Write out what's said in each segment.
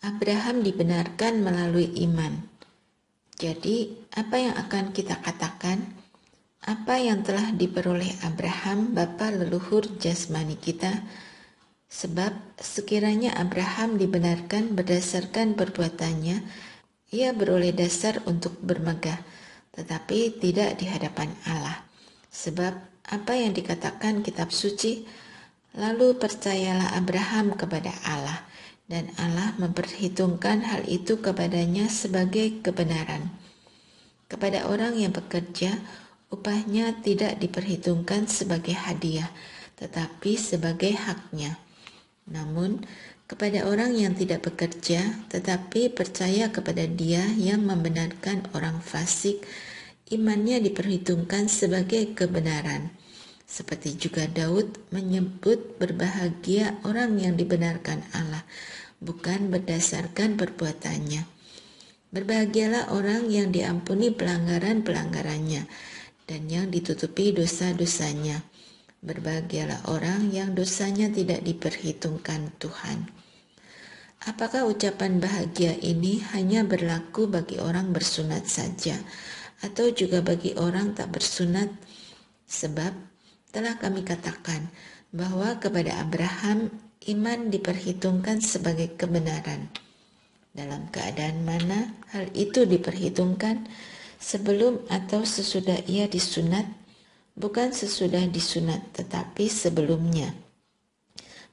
Abraham dibenarkan melalui iman. Jadi, apa yang akan kita katakan? Apa yang telah diperoleh Abraham, bapa leluhur jasmani kita? Sebab sekiranya Abraham dibenarkan berdasarkan perbuatannya, ia beroleh dasar untuk bermegah, tetapi tidak di hadapan Allah. Sebab apa yang dikatakan kitab suci, lalu percayalah Abraham kepada Allah, dan Allah memperhitungkan hal itu kepadanya sebagai kebenaran. Kepada orang yang bekerja, upahnya tidak diperhitungkan sebagai hadiah, tetapi sebagai haknya. Namun, kepada orang yang tidak bekerja, tetapi percaya kepada Dia yang membenarkan orang fasik, imannya diperhitungkan sebagai kebenaran. Seperti juga Daud menyebut berbahagia orang yang dibenarkan Allah, bukan berdasarkan perbuatannya. Berbahagialah orang yang diampuni pelanggaran-pelanggarannya dan yang ditutupi dosa-dosanya. Berbahagialah orang yang dosanya tidak diperhitungkan Tuhan. Apakah ucapan bahagia ini hanya berlaku bagi orang bersunat saja, atau juga bagi orang tak bersunat? Sebab telah kami katakan bahwa kepada Abraham iman diperhitungkan sebagai kebenaran. Dalam keadaan mana hal itu diperhitungkan? Sebelum atau sesudah ia disunat? Bukan sesudah disunat, tetapi sebelumnya.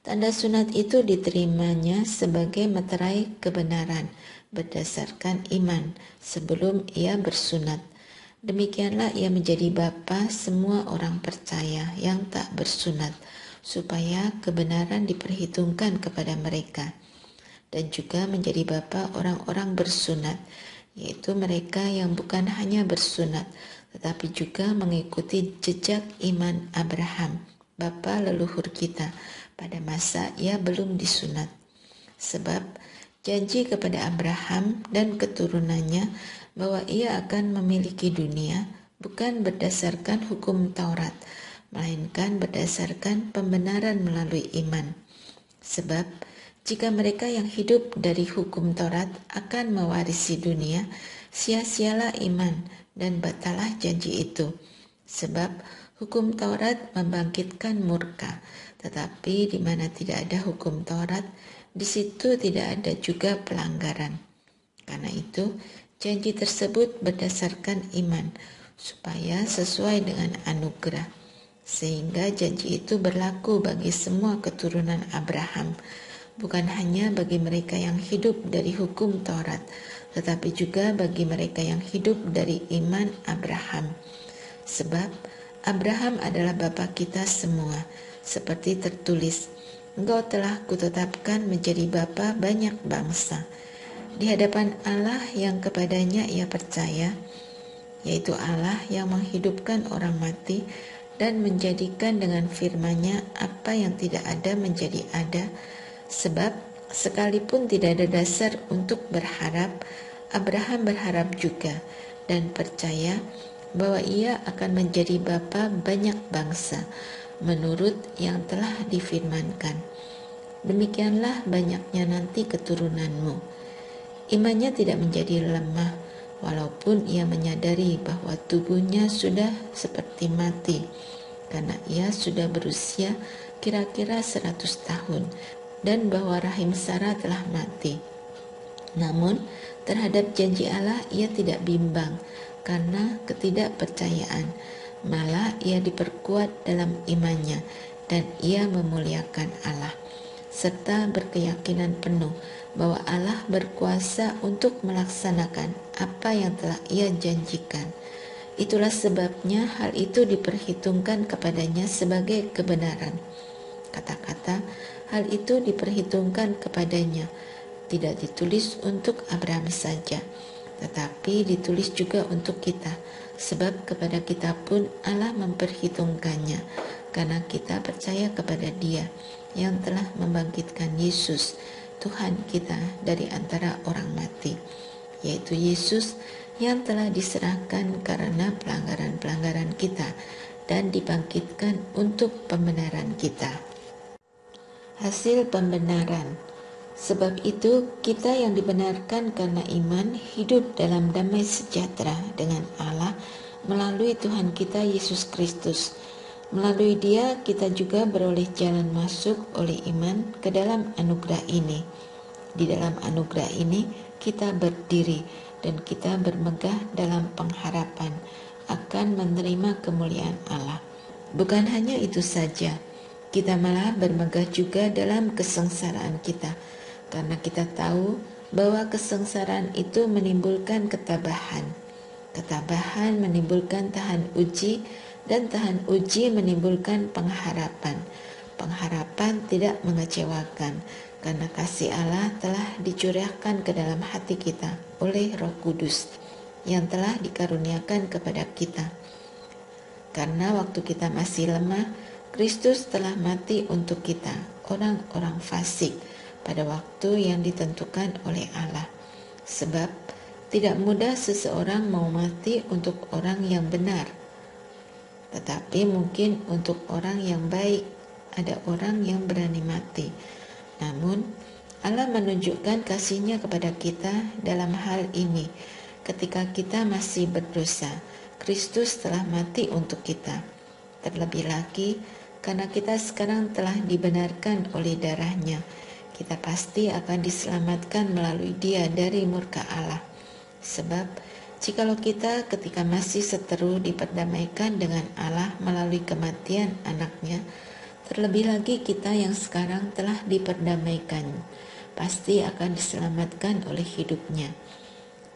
Tanda sunat itu diterimanya sebagai meterai kebenaran berdasarkan iman sebelum ia bersunat. Demikianlah ia menjadi bapa semua orang percaya yang tak bersunat, supaya kebenaran diperhitungkan kepada mereka. Dan juga menjadi bapa orang-orang bersunat, yaitu mereka yang bukan hanya bersunat, tetapi juga mengikuti jejak iman Abraham, bapa leluhur kita, pada masa ia belum disunat. Sebab janji kepada Abraham dan keturunannya bahwa ia akan memiliki dunia bukan berdasarkan hukum Taurat, melainkan berdasarkan pembenaran melalui iman. Sebab jika mereka yang hidup dari hukum Taurat akan mewarisi dunia, sia-sialah iman dan batalah janji itu. Sebab hukum Taurat membangkitkan murka, tetapi di mana tidak ada hukum Taurat, di situ tidak ada juga pelanggaran. Karena itu, janji tersebut berdasarkan iman, supaya sesuai dengan anugerah. Sehingga janji itu berlaku bagi semua keturunan Abraham, bukan hanya bagi mereka yang hidup dari hukum Taurat, tetapi juga bagi mereka yang hidup dari iman Abraham. Sebab Abraham adalah bapa kita semua, seperti tertulis, Engkau telah kutetapkan menjadi bapa banyak bangsa, di hadapan Allah yang kepadanya ia percaya, yaitu Allah yang menghidupkan orang mati dan menjadikan dengan firman-Nya apa yang tidak ada menjadi ada. Sebab sekalipun tidak ada dasar untuk berharap, Abraham berharap juga dan percaya bahwa ia akan menjadi bapa banyak bangsa menurut yang telah difirmankan. Demikianlah banyaknya nanti keturunanmu. Imannya tidak menjadi lemah, walaupun ia menyadari bahwa tubuhnya sudah seperti mati, karena ia sudah berusia kira-kira 100 tahun, dan bahwa rahim Sarah telah mati. Namun, terhadap janji Allah ia tidak bimbang, karena ketidakpercayaan. Malah ia diperkuat dalam imannya, dan ia memuliakan Allah, serta berkeyakinan penuh bahwa Allah berkuasa untuk melaksanakan apa yang telah ia janjikan. Itulah sebabnya hal itu diperhitungkan kepadanya sebagai kebenaran. Kata-kata hal itu diperhitungkan kepadanya tidak ditulis untuk Abraham saja, tetapi ditulis juga untuk kita, sebab kepada kita pun Allah memperhitungkannya, karena kita percaya kepada Dia yang telah membangkitkan Yesus, Tuhan kita, dari antara orang mati, yaitu Yesus yang telah diserahkan karena pelanggaran-pelanggaran kita dan dibangkitkan untuk pembenaran kita. Hasil pembenaran. Sebab itu, kita yang dibenarkan karena iman hidup dalam damai sejahtera dengan Allah melalui Tuhan kita Yesus Kristus. Melalui Dia, kita juga beroleh jalan masuk oleh iman ke dalam anugerah ini. Di dalam anugerah ini, kita berdiri dan kita bermegah dalam pengharapan akan menerima kemuliaan Allah. Bukan hanya itu saja, kita malah bermegah juga dalam kesengsaraan kita, karena kita tahu bahwa kesengsaraan itu menimbulkan ketabahan. Ketabahan menimbulkan tahan uji, dan tahan uji menimbulkan pengharapan. Pengharapan tidak mengecewakan, karena kasih Allah telah dicurahkan ke dalam hati kita oleh Roh Kudus yang telah dikaruniakan kepada kita. Karena waktu kita masih lemah, Kristus telah mati untuk kita, orang-orang fasik, pada waktu yang ditentukan oleh Allah. Sebab tidak mudah seseorang mau mati untuk orang yang benar, tetapi mungkin untuk orang yang baik ada orang yang berani mati. Namun Allah menunjukkan kasih-Nya kepada kita dalam hal ini. Ketika kita masih berdosa, Kristus telah mati untuk kita. Terlebih lagi, karena kita sekarang telah dibenarkan oleh darah-Nya, kita pasti akan diselamatkan melalui Dia dari murka Allah. Sebab, jikalau kita ketika masih seteru diperdamaikan dengan Allah melalui kematian anak-Nya, terlebih lagi kita yang sekarang telah diperdamaikan, pasti akan diselamatkan oleh hidup-Nya.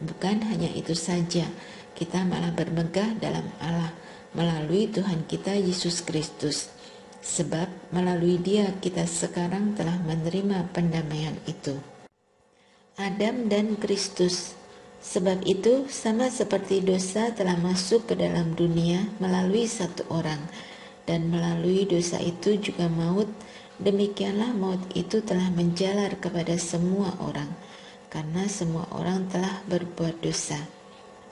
Bukan hanya itu saja, kita malah bermegah dalam Allah melalui Tuhan kita Yesus Kristus. Sebab melalui Dia kita sekarang telah menerima pendamaian itu. Adam dan Kristus. Sebab itu, sama seperti dosa telah masuk ke dalam dunia melalui satu orang, dan melalui dosa itu juga maut, demikianlah maut itu telah menjalar kepada semua orang, karena semua orang telah berbuat dosa.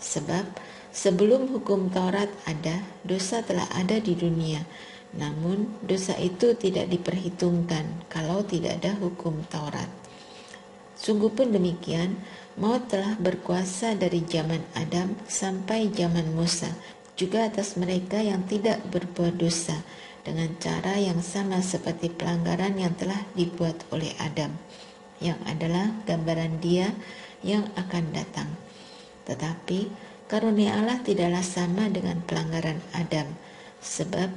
Sebab sebelum hukum Taurat ada, dosa telah ada di dunia, namun dosa itu tidak diperhitungkan kalau tidak ada hukum Taurat. Sungguh pun demikian, maut telah berkuasa dari zaman Adam sampai zaman Musa, juga atas mereka yang tidak berbuat dosa, dengan cara yang sama seperti pelanggaran yang telah dibuat oleh Adam, yang adalah gambaran Dia yang akan datang. Tetapi karunia Allah tidaklah sama dengan pelanggaran Adam, sebab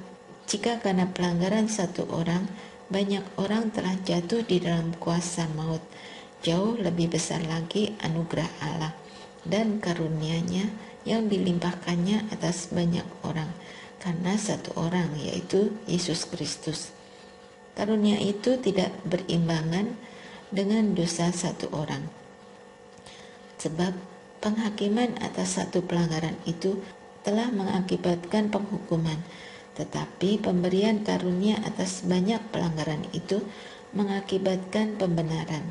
jika karena pelanggaran satu orang, banyak orang telah jatuh di dalam kuasa maut, jauh lebih besar lagi anugerah Allah dan karunia-Nya yang dilimpahkannya atas banyak orang karena satu orang, yaitu Yesus Kristus. Karunia itu tidak berimbangan dengan dosa satu orang. Sebab penghakiman atas satu pelanggaran itu telah mengakibatkan penghukuman, tetapi pemberian karunia atas banyak pelanggaran itu mengakibatkan pembenaran.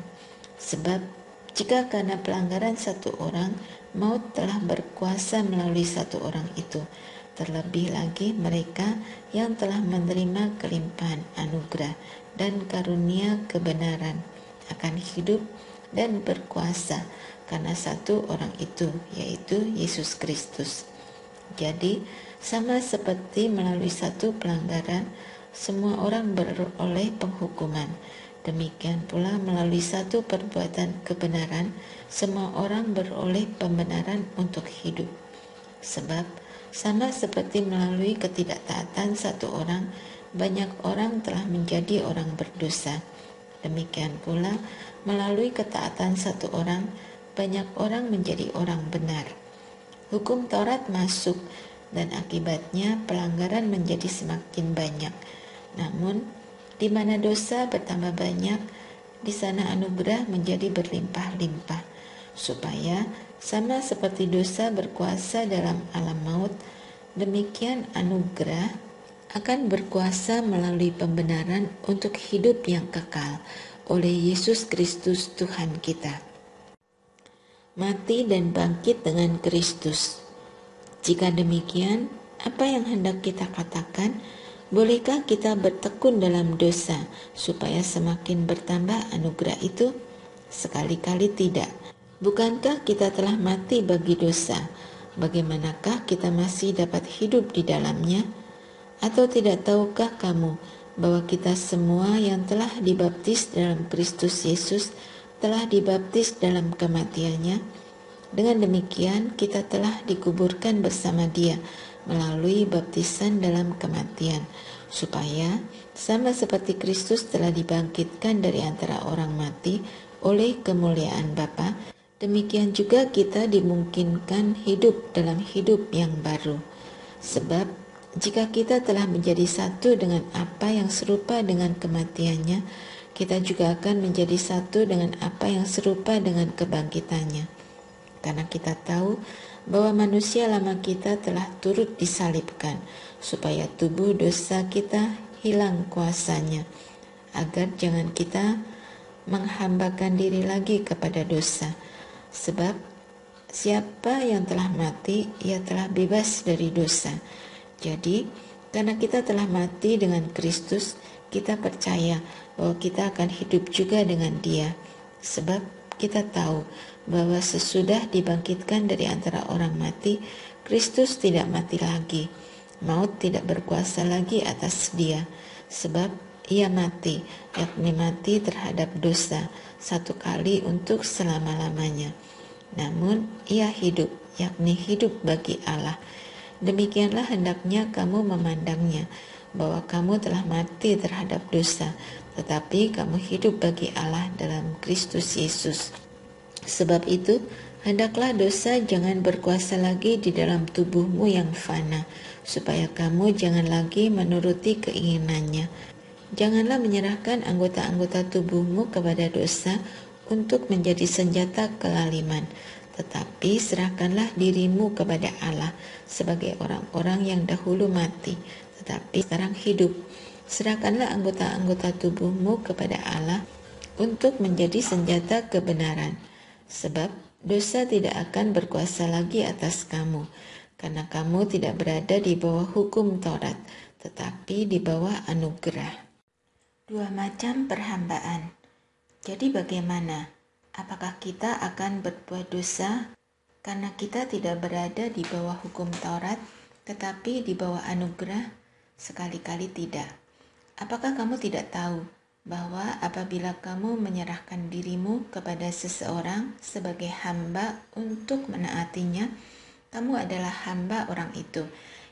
Sebab jika karena pelanggaran satu orang, maut telah berkuasa melalui satu orang itu, terlebih lagi mereka yang telah menerima kelimpahan anugerah dan karunia kebenaran akan hidup dan berkuasa karena satu orang itu, yaitu Yesus Kristus. Jadi, sama seperti melalui satu pelanggaran, semua orang beroleh penghukuman. Demikian pula melalui satu perbuatan kebenaran, semua orang beroleh pembenaran untuk hidup. Sebab sama seperti melalui ketidaktaatan satu orang, banyak orang telah menjadi orang berdosa. Demikian pula melalui ketaatan satu orang, banyak orang menjadi orang benar. Hukum Taurat masuk, dan akibatnya pelanggaran menjadi semakin banyak. Namun di mana dosa bertambah banyak, di sana anugerah menjadi berlimpah-limpah, supaya sama seperti dosa berkuasa dalam alam maut, demikian anugerah akan berkuasa melalui pembenaran untuk hidup yang kekal oleh Yesus Kristus Tuhan kita. Mati dan bangkit dengan Kristus. Jika demikian, apa yang hendak kita katakan? Bolehkah kita bertekun dalam dosa supaya semakin bertambah anugerah itu? Sekali-kali tidak. Bukankah kita telah mati bagi dosa? Bagaimanakah kita masih dapat hidup di dalamnya? Atau tidak tahukah kamu bahwa kita semua yang telah dibaptis dalam Kristus Yesus telah dibaptis dalam kematiannya? Dengan demikian kita telah dikuburkan bersama Dia melalui baptisan dalam kematian, supaya sama seperti Kristus telah dibangkitkan dari antara orang mati oleh kemuliaan Bapa, demikian juga kita dimungkinkan hidup dalam hidup yang baru. Sebab jika kita telah menjadi satu dengan apa yang serupa dengan kematiannya, kita juga akan menjadi satu dengan apa yang serupa dengan kebangkitannya. Karena kita tahu bahwa manusia lama kita telah turut disalibkan, supaya tubuh dosa kita hilang kuasanya, agar jangan kita menghambakan diri lagi kepada dosa. Sebab siapa yang telah mati, ia telah bebas dari dosa. Jadi, karena kita telah mati dengan Kristus, kita percaya bahwa kita akan hidup juga dengan Dia. Sebab kita tahu bahwa sesudah dibangkitkan dari antara orang mati, Kristus tidak mati lagi. Maut tidak berkuasa lagi atas Dia. Sebab Ia mati, yakni mati terhadap dosa, satu kali untuk selama-lamanya. Namun Ia hidup, yakni hidup bagi Allah. Demikianlah hendaknya kamu memandangnya, bahwa kamu telah mati terhadap dosa, tetapi kamu hidup bagi Allah dalam Kristus Yesus. Sebab itu, hendaklah dosa jangan berkuasa lagi di dalam tubuhmu yang fana, supaya kamu jangan lagi menuruti keinginannya. Janganlah menyerahkan anggota-anggota tubuhmu kepada dosa untuk menjadi senjata kelaliman, tetapi serahkanlah dirimu kepada Allah sebagai orang-orang yang dahulu mati, tetapi sekarang hidup. Serahkanlah anggota-anggota tubuhmu kepada Allah untuk menjadi senjata kebenaran, sebab dosa tidak akan berkuasa lagi atas kamu, karena kamu tidak berada di bawah hukum Taurat, tetapi di bawah anugerah. Dua macam perhambaan. Jadi bagaimana? Apakah kita akan berbuat dosa karena kita tidak berada di bawah hukum Taurat, tetapi di bawah anugerah? Sekali-kali tidak. Apakah kamu tidak tahu bahwa apabila kamu menyerahkan dirimu kepada seseorang sebagai hamba untuk menaatinya, kamu adalah hamba orang itu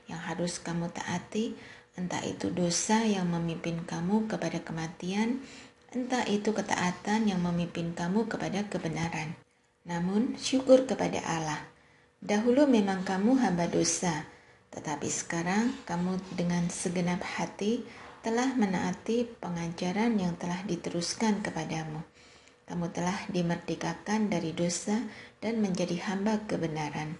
yang harus kamu taati, entah itu dosa yang memimpin kamu kepada kematian, entah itu ketaatan yang memimpin kamu kepada kebenaran. Namun syukur kepada Allah, dahulu memang kamu hamba dosa, tetapi sekarang kamu dengan segenap hati telah menaati pengajaran yang telah diteruskan kepadamu. Kamu telah dimerdekakan dari dosa dan menjadi hamba kebenaran.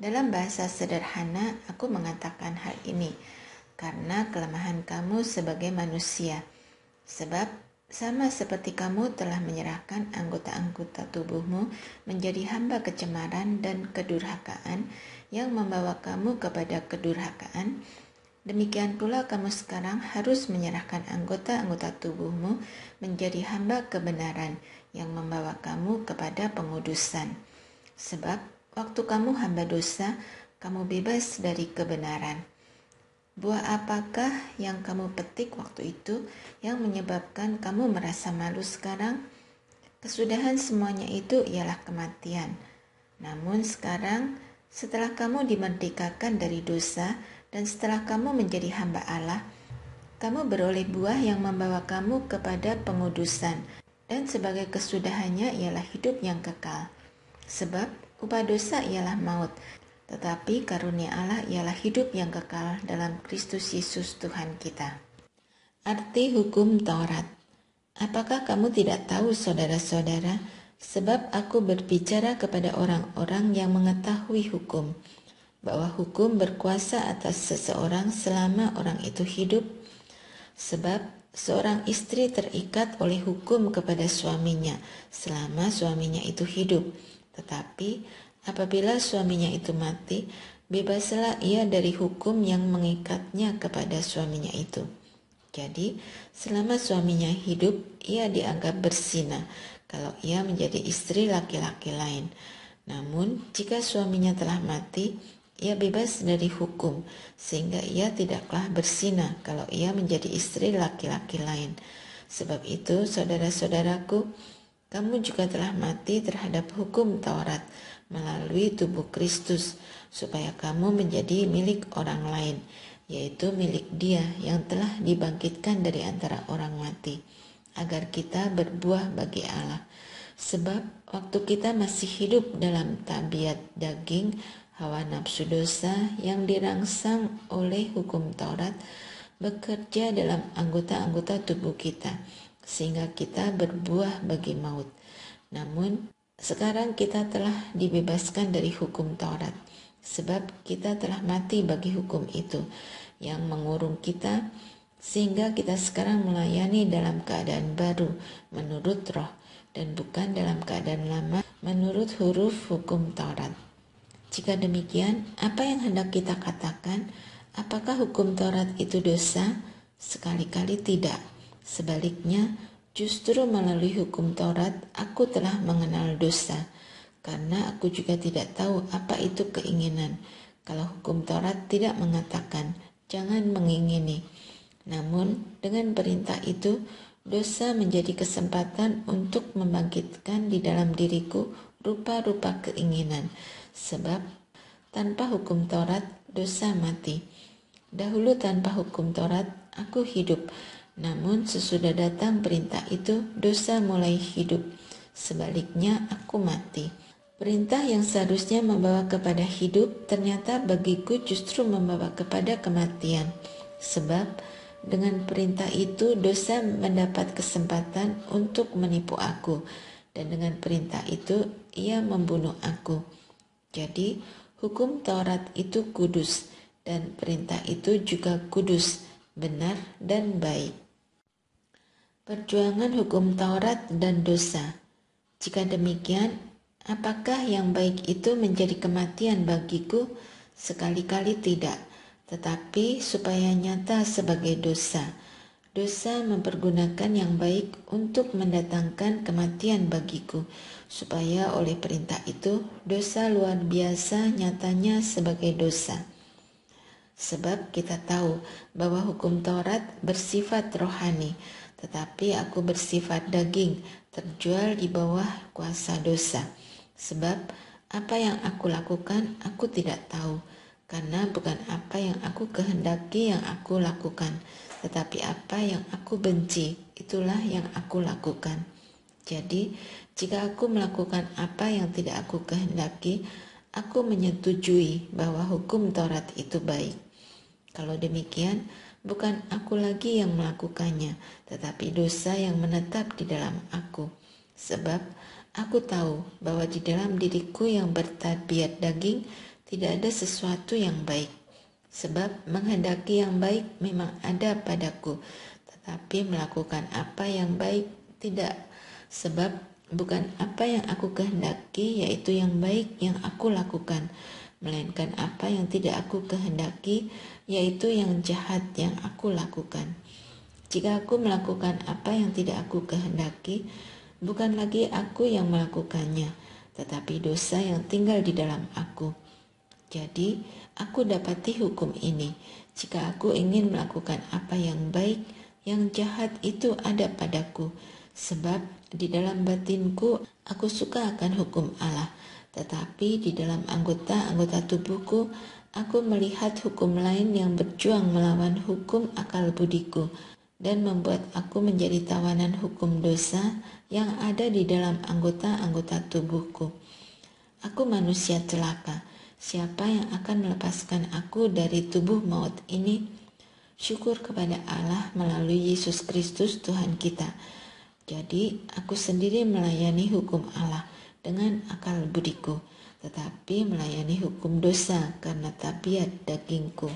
Dalam bahasa sederhana, aku mengatakan hal ini karena kelemahan kamu sebagai manusia. Sebab sama seperti kamu telah menyerahkan anggota-anggota tubuhmu menjadi hamba kecemaran dan kedurhakaan yang membawa kamu kepada kedurhakaan, demikian pula kamu sekarang harus menyerahkan anggota-anggota tubuhmu menjadi hamba kebenaran yang membawa kamu kepada pengudusan. Sebab waktu kamu hamba dosa, kamu bebas dari kebenaran. Buah apakah yang kamu petik waktu itu yang menyebabkan kamu merasa malu sekarang? Kesudahan semuanya itu ialah kematian. Namun sekarang, setelah kamu dimerdekakan dari dosa dan setelah kamu menjadi hamba Allah, kamu beroleh buah yang membawa kamu kepada pengudusan, dan sebagai kesudahannya ialah hidup yang kekal. Sebab upah dosa ialah maut, tetapi karunia Allah ialah hidup yang kekal dalam Kristus Yesus Tuhan kita. Arti hukum Taurat. Apakah kamu tidak tahu, saudara-saudara, sebab aku berbicara kepada orang-orang yang mengetahui hukum, bahwa hukum berkuasa atas seseorang selama orang itu hidup? Sebab seorang istri terikat oleh hukum kepada suaminya selama suaminya itu hidup, tetapi apabila suaminya itu mati, bebaslah ia dari hukum yang mengikatnya kepada suaminya itu. Jadi, selama suaminya hidup, ia dianggap berzina, kalau ia menjadi istri laki-laki lain. Namun, jika suaminya telah mati, ia bebas dari hukum, sehingga ia tidaklah berzina kalau ia menjadi istri laki-laki lain. Sebab itu, saudara-saudaraku, kamu juga telah mati terhadap hukum Taurat melalui tubuh Kristus, supaya kamu menjadi milik orang lain, yaitu milik Dia yang telah dibangkitkan dari antara orang mati, agar kita berbuah bagi Allah. Sebab waktu kita masih hidup dalam tabiat daging, hawa nafsu dosa yang dirangsang oleh hukum Taurat bekerja dalam anggota-anggota tubuh kita, sehingga kita berbuah bagi maut. Namun sekarang kita telah dibebaskan dari hukum Taurat, sebab kita telah mati bagi hukum itu yang mengurung kita, sehingga kita sekarang melayani dalam keadaan baru menurut roh, dan bukan dalam keadaan lama menurut huruf hukum Taurat. Jika demikian, apa yang hendak kita katakan? Apakah hukum Taurat itu dosa? Sekali-kali tidak. Sebaliknya, justru melalui hukum Taurat aku telah mengenal dosa, karena aku juga tidak tahu apa itu keinginan. Kalau hukum Taurat tidak mengatakan, jangan mengingini. Namun, dengan perintah itu, dosa menjadi kesempatan untuk membangkitkan di dalam diriku rupa-rupa keinginan. Sebab tanpa hukum Taurat, dosa mati. Dahulu tanpa hukum Taurat, aku hidup. Namun sesudah datang perintah itu, dosa mulai hidup. Sebaliknya, aku mati. Perintah yang seharusnya membawa kepada hidup, ternyata bagiku justru membawa kepada kematian. Sebab dengan perintah itu, dosa mendapat kesempatan untuk menipu aku. Dan dengan perintah itu, ia membunuh aku. Jadi, hukum Taurat itu kudus, dan perintah itu juga kudus, benar, dan baik. Perjuangan hukum Taurat dan dosa. Jika demikian, apakah yang baik itu menjadi kematian bagiku? Sekali-kali tidak, tetapi supaya nyata sebagai dosa. Dosa mempergunakan yang baik untuk mendatangkan kematian bagiku, supaya oleh perintah itu dosa luar biasa nyatanya sebagai dosa. Sebab kita tahu bahwa hukum Taurat bersifat rohani, tetapi aku bersifat daging, terjual di bawah kuasa dosa. Sebab apa yang aku lakukan aku tidak tahu, karena bukan apa yang aku kehendaki yang aku lakukan, tetapi apa yang aku benci, itulah yang aku lakukan. Jadi, jika aku melakukan apa yang tidak aku kehendaki, aku menyetujui bahwa hukum Taurat itu baik. Kalau demikian, bukan aku lagi yang melakukannya, tetapi dosa yang menetap di dalam aku. Sebab aku tahu bahwa di dalam diriku yang bertabiat daging tidak ada sesuatu yang baik. Sebab menghendaki yang baik memang ada padaku, tetapi melakukan apa yang baik tidak. Sebab bukan apa yang aku kehendaki, yaitu yang baik yang aku lakukan, melainkan apa yang tidak aku kehendaki, yaitu yang jahat yang aku lakukan. Jika aku melakukan apa yang tidak aku kehendaki, bukan lagi aku yang melakukannya, tetapi dosa yang tinggal di dalam aku. Jadi, aku dapati hukum ini. Jika aku ingin melakukan apa yang baik, yang jahat itu ada padaku. Sebab di dalam batinku aku suka akan hukum Allah, tetapi di dalam anggota-anggota tubuhku aku melihat hukum lain yang berjuang melawan hukum akal budiku dan membuat aku menjadi tawanan hukum dosa yang ada di dalam anggota-anggota tubuhku. Aku manusia celaka. Siapa yang akan melepaskan aku dari tubuh maut ini? Syukur kepada Allah melalui Yesus Kristus Tuhan kita. Jadi aku sendiri melayani hukum Allah dengan akal budiku, tetapi melayani hukum dosa karena tabiat dagingku.